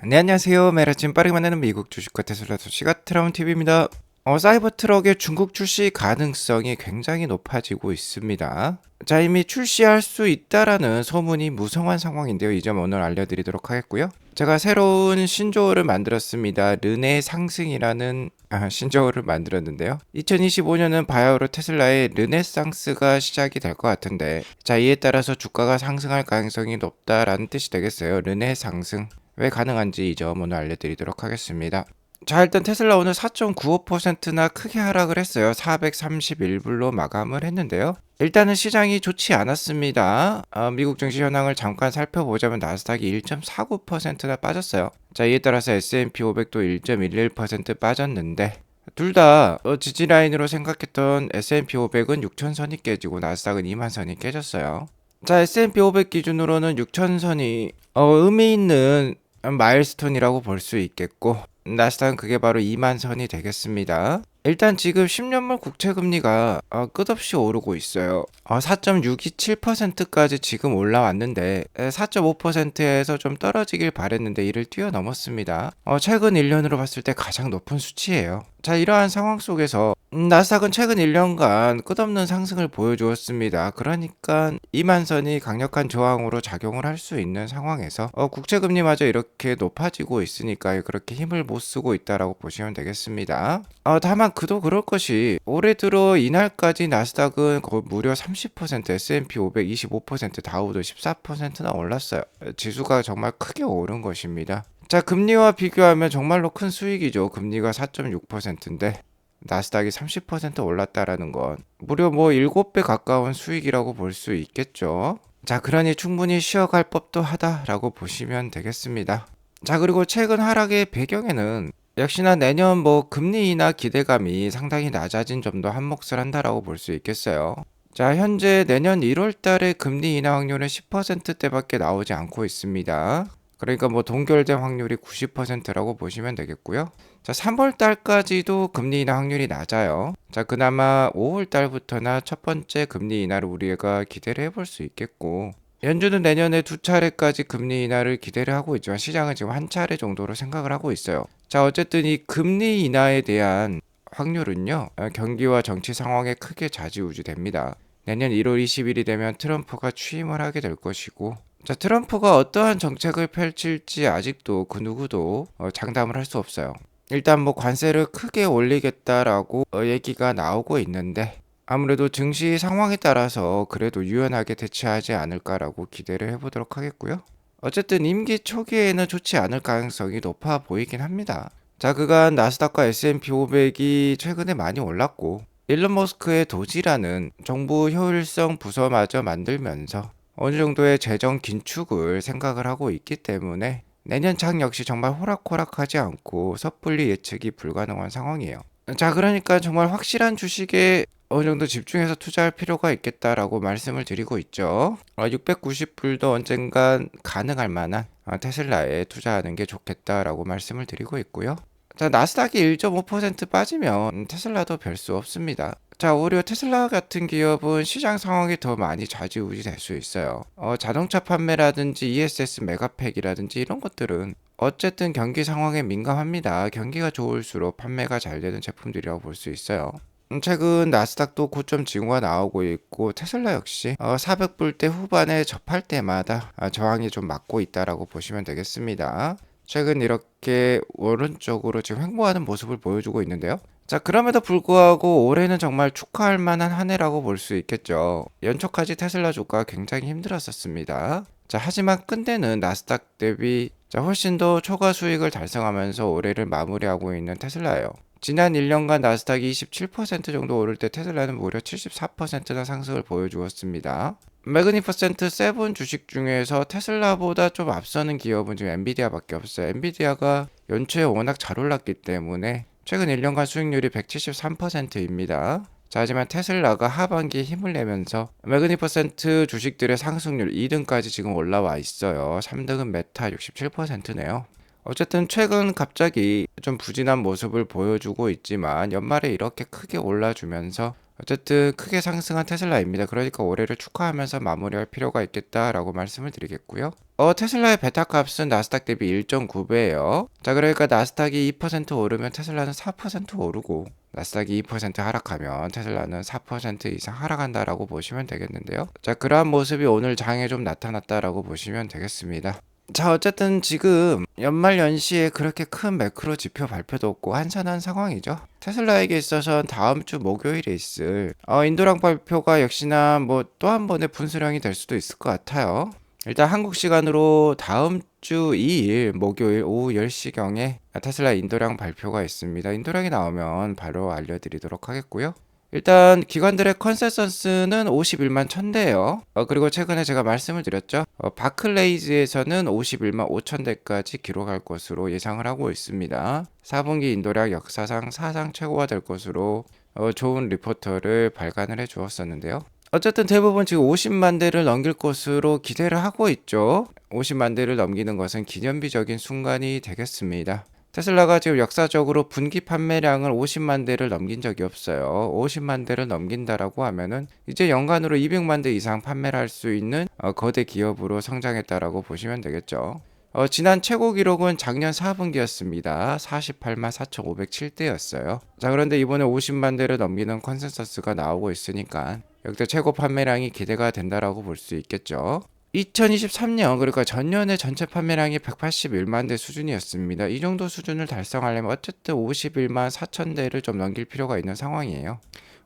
네, 안녕하세요. 매일 아침 빠르게 만나는 미국 주식과 테슬라 소식가 트라운TV입니다. 사이버 트럭의 중국 출시 가능성이 굉장히 높아지고 있습니다. 자, 이미 출시할 수 있다라는 소문이 무성한 상황인데요. 이 점 오늘 알려드리도록 하겠고요. 제가 새로운 신조어를 만들었습니다. 르네 상승이라는 신조어를 만들었는데요. 2025년은 바야흐로 테슬라의 르네상스가 시작이 될 것 같은데, 자, 이에 따라서 주가가 상승할 가능성이 높다라는 뜻이 되겠어요. 르네 상승. 왜 가능한지 이 점 오늘 알려드리도록 하겠습니다. 자, 일단 테슬라 오늘 4.95%나 크게 하락을 했어요. 431불로 마감을 했는데요. 일단은 시장이 좋지 않았습니다. 미국 증시 현황을 잠깐 살펴보자면 나스닥이 1.49%나 빠졌어요. 자, 이에 따라서 S&P 500도 1.11% 빠졌는데 둘 다 지지 라인으로 생각했던 S&P 500은 6천선이 깨지고 나스닥은 2만선이 깨졌어요. 자, S&P 500 기준으로는 6천선이 의미 있는 마일스톤이라고 볼 수 있겠고, 나스닥은 그게 바로 2만 선이 되겠습니다. 일단 지금 10년물 국채금리가 끝없이 오르고 있어요. 4.627%까지 지금 올라왔는데 4.5%에서 좀 떨어지길 바랬는데 이를 뛰어넘었습니다. 최근 1년으로 봤을 때 가장 높은 수치예요. 자, 이러한 상황 속에서 나스닥은 최근 1년간 끝없는 상승을 보여주었습니다. 그러니까 이만선이 강력한 저항으로 작용을 할 수 있는 상황에서 국채금리마저 이렇게 높아지고 있으니까 그렇게 힘을 못 쓰고 있다라고 보시면 되겠습니다. 다만 그도 그럴 것이 올해 들어 이날까지 나스닥은 거의 무려 30%, S&P 500 25%, 다우도 14%나 올랐어요. 지수가 정말 크게 오른 것입니다. 자, 금리와 비교하면 정말로 큰 수익이죠. 금리가 4.6%인데 나스닥이 30% 올랐다라는 건 무려 7배 가까운 수익이라고 볼 수 있겠죠. 자, 그러니 충분히 쉬어갈 법도 하다라고 보시면 되겠습니다. 자, 그리고 최근 하락의 배경에는 역시나 내년 금리 인하 기대감이 상당히 낮아진 점도 한몫을 한다라고 볼 수 있겠어요. 자, 현재 내년 1월 달에 금리 인하 확률은 10%대밖에 나오지 않고 있습니다. 그러니까 동결된 확률이 90%라고 보시면 되겠고요. 자, 3월 달까지도 금리 인하 확률이 낮아요. 자, 그나마 5월 달부터나 첫 번째 금리 인하를 우리가 기대를 해볼 수 있겠고, 연준은 내년에 2차례까지 금리 인하를 기대를 하고 있지만 시장은 지금 한 차례 정도로 생각을 하고 있어요. 자, 어쨌든 이 금리 인하에 대한 확률은요, 경기와 정치 상황에 크게 좌지우지됩니다. 내년 1월 20일이 되면 트럼프가 취임을 하게 될 것이고, 자, 트럼프가 어떠한 정책을 펼칠지 아직도 그 누구도 장담을 할 수 없어요. 일단 관세를 크게 올리겠다라고 얘기가 나오고 있는데, 아무래도 증시 상황에 따라서 그래도 유연하게 대처하지 않을까라고 기대를 해보도록 하겠고요. 어쨌든 임기 초기에는 좋지 않을 가능성이 높아 보이긴 합니다. 자, 그간 나스닥과 S&P 500이 최근에 많이 올랐고, 일론 머스크의 도지라는 정부 효율성 부서마저 만들면서 어느 정도의 재정 긴축을 생각을 하고 있기 때문에 내년 창 역시 정말 호락호락하지 않고 섣불리 예측이 불가능한 상황이에요. 자, 그러니까 정말 확실한 주식에 어느 정도 집중해서 투자할 필요가 있겠다라고 말씀을 드리고 있죠. 690불도 언젠간 가능할 만한 테슬라에 투자하는 게 좋겠다라고 말씀을 드리고 있고요. 자, 나스닥이 1.5% 빠지면 테슬라도 별 수 없습니다. 자, 오히려 테슬라 같은 기업은 시장 상황이 더 많이 좌지우지 될 수 있어요. 자동차 판매라든지 ESS 메가팩이라든지 이런 것들은 어쨌든 경기 상황에 민감합니다. 경기가 좋을수록 판매가 잘 되는 제품들이라고 볼 수 있어요. 최근 나스닥도 고점 징후가 나오고 있고 테슬라 역시 400불대 후반에 접할 때마다 저항이 좀 맞고 있다라고 보시면 되겠습니다. 최근 이렇게 오른쪽으로 지금 횡보하는 모습을 보여주고 있는데요. 자, 그럼에도 불구하고 올해는 정말 축하할 만한 한 해라고 볼 수 있겠죠. 연초까지 테슬라 주가 굉장히 힘들었었습니다. 자, 하지만 끝내는 나스닥 대비 훨씬 더 초과 수익을 달성하면서 올해를 마무리하고 있는 테슬라예요. 지난 1년간 나스닥이 27% 정도 오를 때 테슬라는 무려 74%나 상승을 보여주었습니다. 매그니퍼센트 7 주식 중에서 테슬라보다 좀 앞서는 기업은 지금 엔비디아밖에 없어요. 엔비디아가 연초에 워낙 잘 올랐기 때문에 최근 1년간 수익률이 173%입니다. 자, 하지만 테슬라가 하반기에 힘을 내면서 매그니퍼센트 주식들의 상승률 2등까지 지금 올라와 있어요. 3등은 메타 67%네요. 어쨌든 최근 갑자기 좀 부진한 모습을 보여주고 있지만 연말에 이렇게 크게 올라주면서 어쨌든 크게 상승한 테슬라입니다. 그러니까 올해를 축하하면서 마무리할 필요가 있겠다라고 말씀을 드리겠고요. 테슬라의 베타 값은 나스닥 대비 1.9배예요. 자, 그러니까 나스닥이 2% 오르면 테슬라는 4% 오르고 나스닥이 2% 하락하면 테슬라는 4% 이상 하락한다라고 보시면 되겠는데요. 자, 그러한 모습이 오늘 장에 좀 나타났다라고 보시면 되겠습니다. 자, 어쨌든 지금 연말 연시에 그렇게 큰 매크로 지표 발표도 없고 한산한 상황이죠. 테슬라에게 있어서는 다음 주 목요일에 있을 인도랑 발표가 역시나 뭐 또 한 번의 분수령이 될 수도 있을 것 같아요. 일단 한국 시간으로 다음 주 2일 목요일 오후 10시경에 테슬라 인도량 발표가 있습니다. 인도량이 나오면 바로 알려드리도록 하겠고요. 일단 기관들의 컨센서스는 51만 1000대예요. 그리고 최근에 제가 말씀을 드렸죠. 바클레이즈에서는 51만 5000대까지 기록할 것으로 예상을 하고 있습니다. 4분기 인도량 역사상 사상 최고가 될 것으로 좋은 리포터를 발간을 해 주었었는데요. 어쨌든 대부분 지금 50만 대를 넘길 것으로 기대를 하고 있죠. 50만 대를 넘기는 것은 기념비적인 순간이 되겠습니다. 테슬라가 지금 역사적으로 분기 판매량을 50만 대를 넘긴 적이 없어요. 50만 대를 넘긴다라고 하면은 이제 연간으로 200만 대 이상 판매를 할 수 있는 거대 기업으로 성장했다라고 보시면 되겠죠. 지난 최고 기록은 작년 4분기였습니다. 48만 4,507대였어요. 자, 그런데 이번에 50만 대를 넘기는 컨센서스가 나오고 있으니까 역대 최고 판매량이 기대가 된다라고 볼 수 있겠죠. 2023년 그러니까 전년의 전체 판매량이 181만 대 수준이었습니다. 이 정도 수준을 달성하려면 어쨌든 51만 4천 대를 좀 넘길 필요가 있는 상황이에요.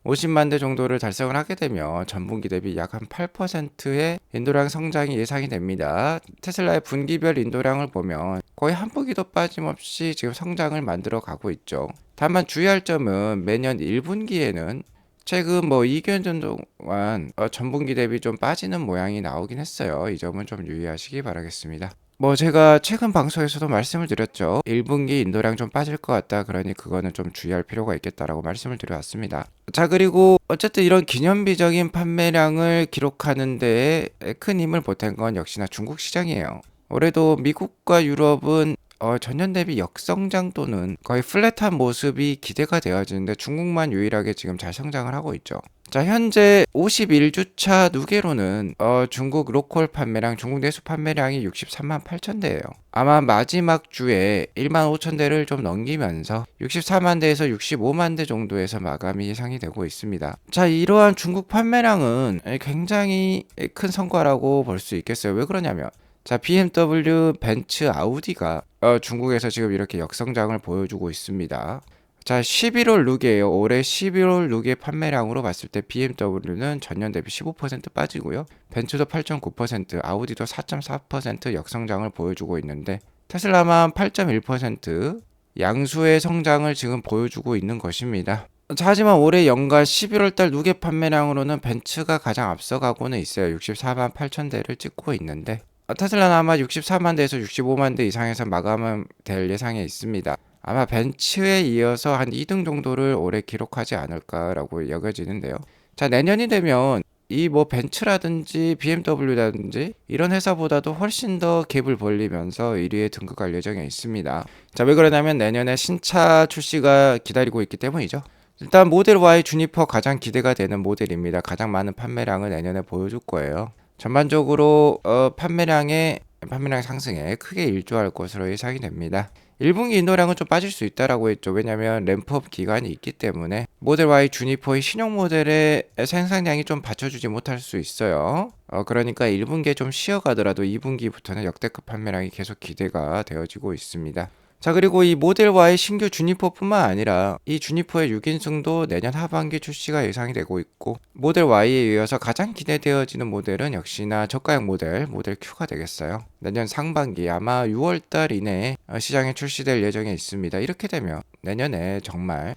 50만 대 정도를 달성을 하게 되면 전분기 대비 약 한 8%의 인도량 성장이 예상이 됩니다. 테슬라의 분기별 인도량을 보면 거의 한 분기도 빠짐없이 지금 성장을 만들어 가고 있죠. 다만 주의할 점은 매년 1분기에는 최근 뭐 2개월 정도 동안 전분기 대비 좀 빠지는 모양이 나오긴 했어요. 이 점은 좀 유의하시기 바라겠습니다. 뭐 제가 최근 방송에서도 말씀을 드렸죠. 1분기 인도량 좀 빠질 것 같다. 그러니 그거는 좀 주의할 필요가 있겠다라고 말씀을 드려왔습니다. 자, 그리고 어쨌든 이런 기념비적인 판매량을 기록하는 데에 큰 힘을 보탠 건 역시나 중국 시장이에요. 올해도 미국과 유럽은 전년 대비 역성장 또는 거의 플랫한 모습이 기대가 되어지는데 중국만 유일하게 지금 잘 성장을 하고 있죠. 자, 현재 51주차 누계로는 중국 로컬 판매량, 중국 내수 판매량이 63만 8천 대예요. 아마 마지막 주에 1만 5천 대를 좀 넘기면서 64만 대에서 65만 대 정도에서 마감이 예상이 되고 있습니다. 자, 이러한 중국 판매량은 굉장히 큰 성과라고 볼 수 있겠어요. 왜 그러냐면 자, BMW, 벤츠, 아우디가 중국에서 지금 이렇게 역성장을 보여주고 있습니다. 자, 11월 누계예요. 올해 11월 누계 판매량으로 봤을 때 BMW는 전년 대비 15% 빠지고요. 벤츠도 8.9%, 아우디도 4.4% 역성장을 보여주고 있는데 테슬라만 8.1% 양수의 성장을 지금 보여주고 있는 것입니다. 자, 하지만 올해 연간 11월 달 누계 판매량으로는 벤츠가 가장 앞서가고는 있어요. 64만 8천 대를 찍고 있는데 테슬라는 아마 64만 대에서 65만 대 이상에서 마감은 될 예상에 있습니다. 아마 벤츠에 이어서 한 2등 정도를 올해 기록하지 않을까라고 여겨지는데요. 자, 내년이 되면 이 뭐 벤츠라든지 BMW라든지 이런 회사보다도 훨씬 더 갭을 벌리면서 1위에 등극할 예정에 있습니다. 자, 왜 그러냐면 내년에 신차 출시가 기다리고 있기 때문이죠. 일단 모델 Y 주니퍼 가장 기대가 되는 모델입니다. 가장 많은 판매량을 내년에 보여줄 거예요. 전반적으로 판매량 상승에 크게 일조할 것으로 예상이 됩니다. 1분기 인도량은 좀 빠질 수 있다라고 했죠. 왜냐하면 램프업 기간이 있기 때문에 모델 Y 주니퍼의 신형 모델의 생산량이 좀 받쳐주지 못할 수 있어요. 그러니까 1분기에 좀 쉬어가더라도 2분기부터는 역대급 판매량이 계속 기대가 되어지고 있습니다. 자, 그리고 이 모델 Y 신규 주니퍼뿐만 아니라 이 주니퍼의 6인승도 내년 하반기 출시가 예상이 되고 있고 모델 Y에 이어서 가장 기대되어지는 모델은 역시나 저가형 모델 Q가 되겠어요. 내년 상반기 아마 6월달 이내에 시장에 출시될 예정에 있습니다. 이렇게 되면 내년에 정말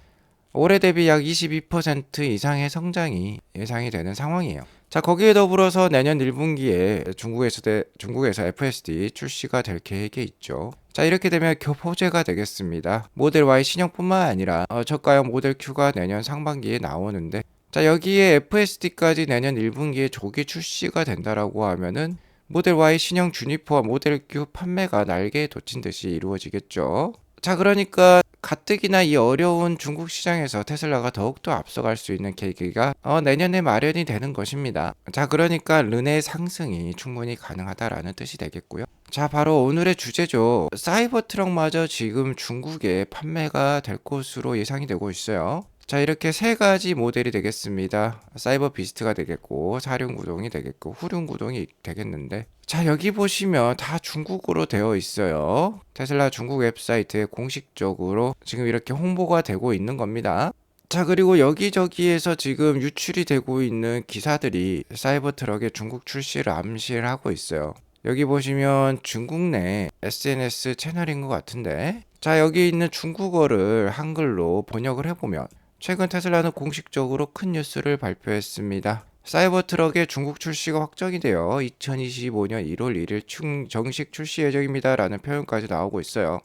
올해 대비 약 22% 이상의 성장이 예상이 되는 상황이에요. 자, 거기에 더불어서 내년 1분기에 중국에서 FSD 출시가 될 계획이 있죠. 자, 이렇게 되면 교포제가 되겠습니다. 모델 Y 신형뿐만 아니라 저가형 모델 Q가 내년 상반기에 나오는데 자, 여기에 FSD까지 내년 1분기에 조기 출시가 된다라고 하면은 모델 Y 신형 주니퍼와 모델 Q 판매가 날개에 돋친 듯이 이루어지겠죠. 자, 그러니까 가뜩이나 이 어려운 중국 시장에서 테슬라가 더욱더 앞서갈 수 있는 계기가 내년에 마련이 되는 것입니다. 자, 그러니까 르네 상승이 충분히 가능하다라는 뜻이 되겠고요. 자, 바로 오늘의 주제죠. 사이버 트럭마저 지금 중국에 판매가 될 것으로 예상이 되고 있어요. 자, 이렇게 세 가지 모델이 되겠습니다. 사이버 비스트가 되겠고, 사륜구동이 되겠고, 후륜구동이 되겠는데, 자, 여기 보시면 다 중국어로 되어 있어요. 테슬라 중국 웹사이트에 공식적으로 지금 이렇게 홍보가 되고 있는 겁니다. 자, 그리고 여기저기에서 지금 유출이 되고 있는 기사들이 사이버 트럭의 중국 출시를 암시를 하고 있어요. 여기 보시면 중국 내 SNS 채널인 것 같은데, 자, 여기 있는 중국어를 한글로 번역을 해보면 최근 테슬라는 공식적으로 큰 뉴스를 발표했습니다. 사이버 트럭의 중국 출시가 확정이 되어 2025년 1월 1일 정식 출시 예정입니다 라는 표현까지 나오고 있어요.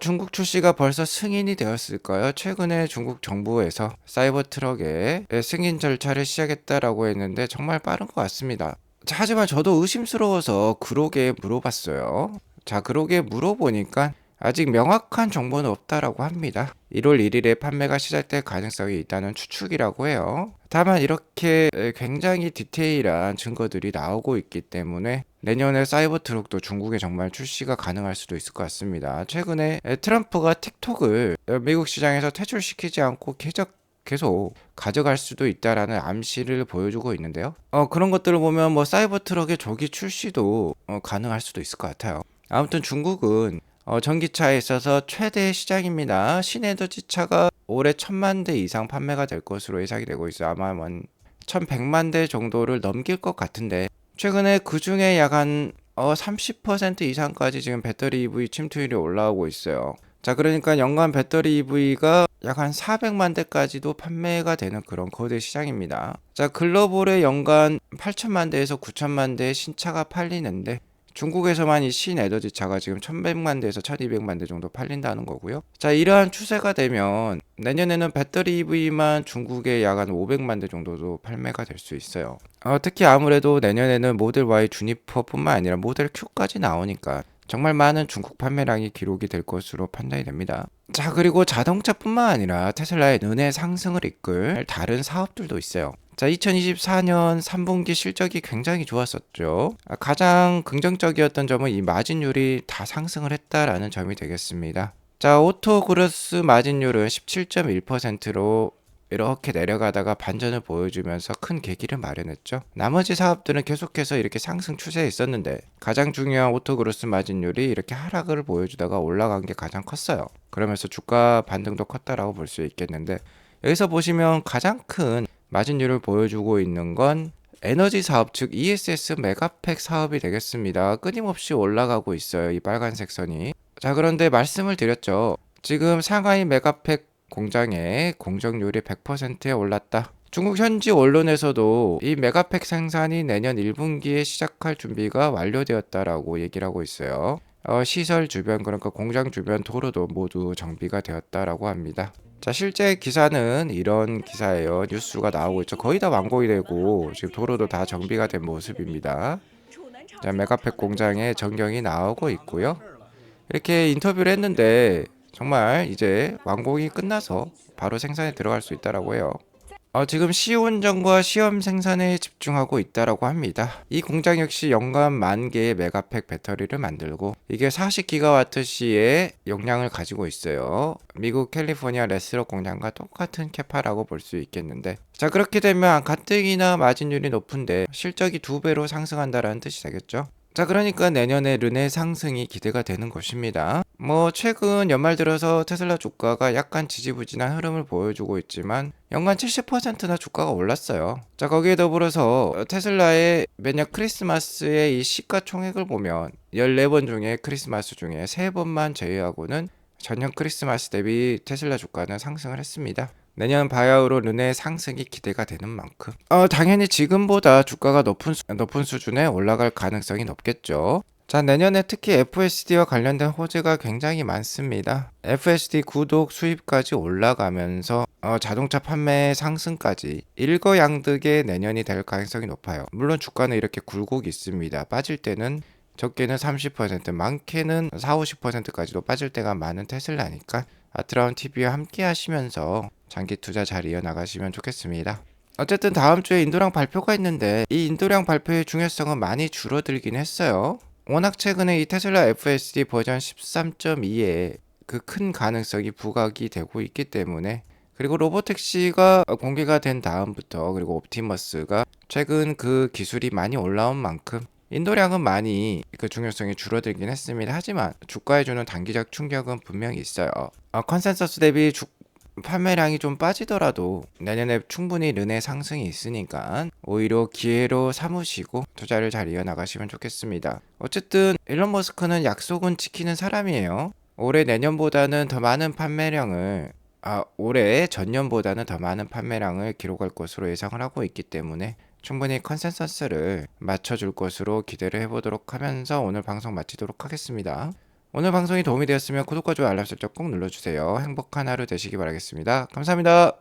중국 출시가 벌써 승인이 되었을까요? 최근에 중국 정부에서 사이버 트럭의 승인 절차를 시작했다라고 했는데 정말 빠른 것 같습니다. 자, 하지만 저도 의심스러워서 그로게 물어봤어요. 자, 그로게 물어보니까 아직 명확한 정보는 없다라고 합니다. 1월 1일에 판매가 시작될 가능성이 있다는 추측이라고 해요. 다만 이렇게 굉장히 디테일한 증거들이 나오고 있기 때문에 내년에 사이버 트럭도 중국에 정말 출시가 가능할 수도 있을 것 같습니다. 최근에 트럼프가 틱톡을 미국 시장에서 퇴출시키지 않고 계속 가져갈 수도 있다라는 암시를 보여주고 있는데요. 그런 것들을 보면 뭐 사이버 트럭의 조기 출시도 가능할 수도 있을 것 같아요. 아무튼 중국은 전기차에 있어서 최대 시장입니다. 신에너지 차가 올해 1000만 대 이상 판매가 될 것으로 예상이 되고 있어요. 아마 1100만 대 정도를 넘길 것 같은데 최근에 그 중에 약 한 30% 이상까지 지금 배터리 EV 침투율이 올라오고 있어요. 자, 그러니까 연간 배터리 EV가 약 한 400만 대까지도 판매가 되는 그런 거대 시장입니다. 자, 글로벌에 연간 8천만 대에서 9천만 대의 신차가 팔리는데 중국에서만 이 신에너지 차가 지금 1100만 대에서 1200만 대 정도 팔린다는 거고요. 자, 이러한 추세가 되면 내년에는 배터리 EV만 중국에 약 한 500만 대 정도도 판매가 될 수 있어요. 특히 아무래도 내년에는 모델 Y 주니퍼뿐만 아니라 모델 Q까지 나오니까 정말 많은 중국 판매량이 기록이 될 것으로 판단이 됩니다. 자, 그리고 자동차뿐만 아니라 테슬라의 르네 상승을 이끌 다른 사업들도 있어요. 자, 2024년 3분기 실적이 굉장히 좋았었죠. 가장 긍정적이었던 점은 이 마진율이 다 상승을 했다라는 점이 되겠습니다. 자, 오토그로스 마진율은 17.1%로 이렇게 내려가다가 반전을 보여주면서 큰 계기를 마련했죠. 나머지 사업들은 계속해서 이렇게 상승 추세에 있었는데 가장 중요한 오토그로스 마진율이 이렇게 하락을 보여주다가 올라간 게 가장 컸어요. 그러면서 주가 반등도 컸다라고 볼 수 있겠는데 여기서 보시면 가장 큰 마진율을 보여주고 있는 건 에너지 사업 즉 ESS 메가팩 사업이 되겠습니다. 끊임없이 올라가고 있어요. 이 빨간색 선이. 자, 그런데 말씀을 드렸죠. 지금 상하이 메가팩 공장의 공정률이 100%에 올랐다. 중국 현지 언론에서도 이 메가팩 생산이 내년 1분기에 시작할 준비가 완료되었다라고 얘기를 하고 있어요. 시설 주변 그러니까 공장 주변 도로도 모두 정비가 되었다라고 합니다. 자, 실제 기사는 이런 기사예요. 뉴스가 나오고 있죠. 거의 다 완공이 되고 지금 도로도 다 정비가 된 모습입니다. 자, 메가팩 공장의 전경이 나오고 있고요. 이렇게 인터뷰를 했는데 정말 이제 완공이 끝나서 바로 생산에 들어갈 수 있다라고 해요. 지금 시운전과 시험 생산에 집중하고 있다라고 합니다. 이 공장 역시 연간 10,000개의 메가팩 배터리를 만들고 이게 40기가와트시의 용량을 가지고 있어요. 미국 캘리포니아 레스럭 공장과 똑같은 캐파라고 볼 수 있겠는데 자, 그렇게 되면 가뜩이나 마진율이 높은데 실적이 2배로 상승한다라는 뜻이 되겠죠. 자, 그러니까 내년에 르네 상승이 기대가 되는 것입니다. 최근 연말 들어서 테슬라 주가가 약간 지지부진한 흐름을 보여주고 있지만 연간 70%나 주가가 올랐어요. 자, 거기에 더불어서 테슬라의 매년 크리스마스의 이 시가총액을 보면 14번 중에 크리스마스 중에 3번만 제외하고는 전년 크리스마스 대비 테슬라 주가는 상승을 했습니다. 내년 바야흐로 르네 상승이 기대가 되는 만큼 당연히 지금보다 주가가 높은 수준에 올라갈 가능성이 높겠죠. 자, 내년에 특히 FSD와 관련된 호재가 굉장히 많습니다. FSD 구독 수입까지 올라가면서 자동차 판매 상승까지 일거양득의 내년이 될 가능성이 높아요. 물론 주가는 이렇게 굴곡이 있습니다. 빠질 때는 적게는 30%, 많게는 40, 50%까지도 빠질 때가 많은 테슬라니까 아트라운 TV와 함께 하시면서 장기 투자 잘 이어나가시면 좋겠습니다. 어쨌든 다음 주에 인도량 발표가 있는데 이 인도량 발표의 중요성은 많이 줄어들긴 했어요. 워낙 최근에 이 테슬라 FSD 버전 13.2에 그 큰 가능성이 부각이 되고 있기 때문에, 그리고 로보택시가 공개가 된 다음부터, 그리고 옵티머스가 최근 그 기술이 많이 올라온 만큼 인도량은 많이 그 중요성이 줄어들긴 했습니다. 하지만 주가에 주는 단기적 충격은 분명히 있어요. 컨센서스 대비 판매량이 좀 빠지더라도 내년에 충분히 르네 상승이 있으니까 오히려 기회로 삼으시고 투자를 잘 이어나가시면 좋겠습니다. 어쨌든 일론 머스크는 약속은 지키는 사람이에요. 올해 내년보다는 더 많은 판매량을 올해 전년보다는 더 많은 판매량을 기록할 것으로 예상을 하고 있기 때문에 충분히 컨센서스를 맞춰줄 것으로 기대를 해보도록 하면서 오늘 방송 마치도록 하겠습니다. 오늘 방송이 도움이 되었으면 구독과 좋아요 알람 설정 꼭 눌러주세요. 행복한 하루 되시기 바라겠습니다. 감사합니다.